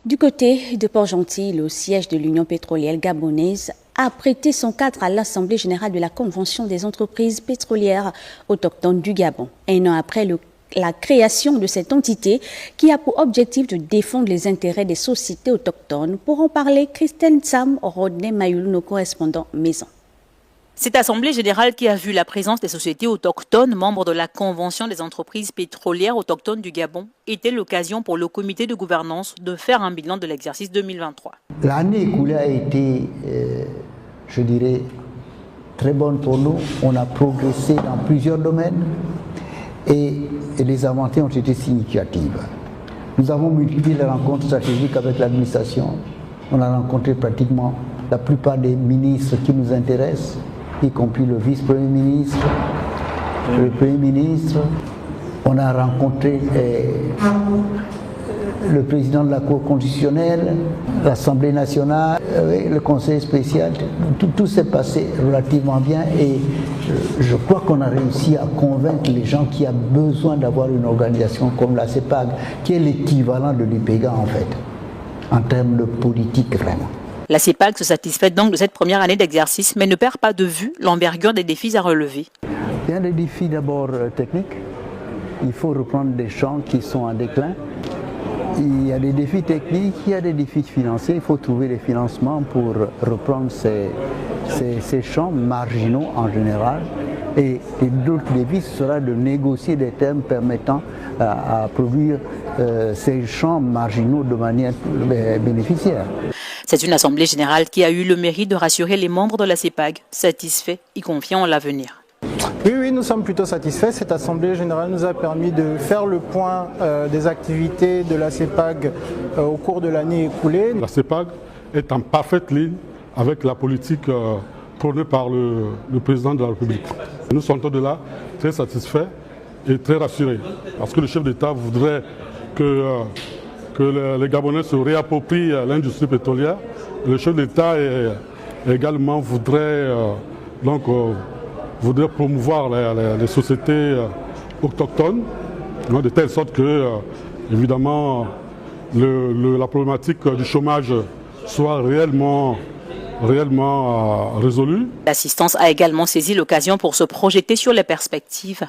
Du côté de Port-Gentil, le siège de l'Union pétrolière gabonaise a prêté son cadre à l'Assemblée générale de la Convention des entreprises pétrolières autochtones du Gabon. Un an après la création de cette entité qui a pour objectif de défendre les intérêts des sociétés autochtones. Pour en parler, Christine Sam, Rodney Mayoulou, nos correspondants maison. Cette assemblée générale qui a vu la présence des sociétés autochtones, membres de la Convention des entreprises pétrolières autochtones du Gabon, était l'occasion pour le comité de gouvernance de faire un bilan de l'exercice 2023. L'année écoulée a été, je dirais, très bonne pour nous. On a progressé dans plusieurs domaines et les avancées ont été significatives. Nous avons multiplié les rencontres stratégiques avec l'administration. On a rencontré pratiquement la plupart des ministres qui nous intéressent, y compris le vice-premier ministre, le premier ministre. On a rencontré le président de la Cour constitutionnelle, l'Assemblée nationale, le Conseil spécial. Tout s'est passé relativement bien et je crois qu'on a réussi à convaincre les gens qu'il y a besoin d'avoir une organisation comme la CEPAG, qui est l'équivalent de l'UPEGA en fait, en termes de politique vraiment. La CEPAG se satisfait donc de cette première année d'exercice, mais ne perd pas de vue l'envergure des défis à relever. Il y a des défis d'abord techniques. Il faut reprendre des champs qui sont en déclin. Il y a des défis techniques, il y a des défis financiers. Il faut trouver les financements pour reprendre ces champs marginaux en général. Et l'autre défi sera de négocier des termes permettant à produire ces champs marginaux de manière bénéficiaire. C'est une assemblée générale qui a eu le mérite de rassurer les membres de la CEPAG, satisfaits et confiants en l'avenir. Oui, nous sommes plutôt satisfaits. Cette assemblée générale nous a permis de faire le point des activités de la CEPAG au cours de l'année écoulée. La CEPAG est en parfaite ligne avec la politique prônée par le président de la République. Nous sortons de là très satisfaits et très rassurés, parce que le chef d'État voudrait que les Gabonais se réapproprient l'industrie pétrolière. Le chef d'État également voudrait promouvoir les sociétés autochtones, de telle sorte que, évidemment, la problématique du chômage soit réellement résolue. L'assistance a également saisi l'occasion pour se projeter sur les perspectives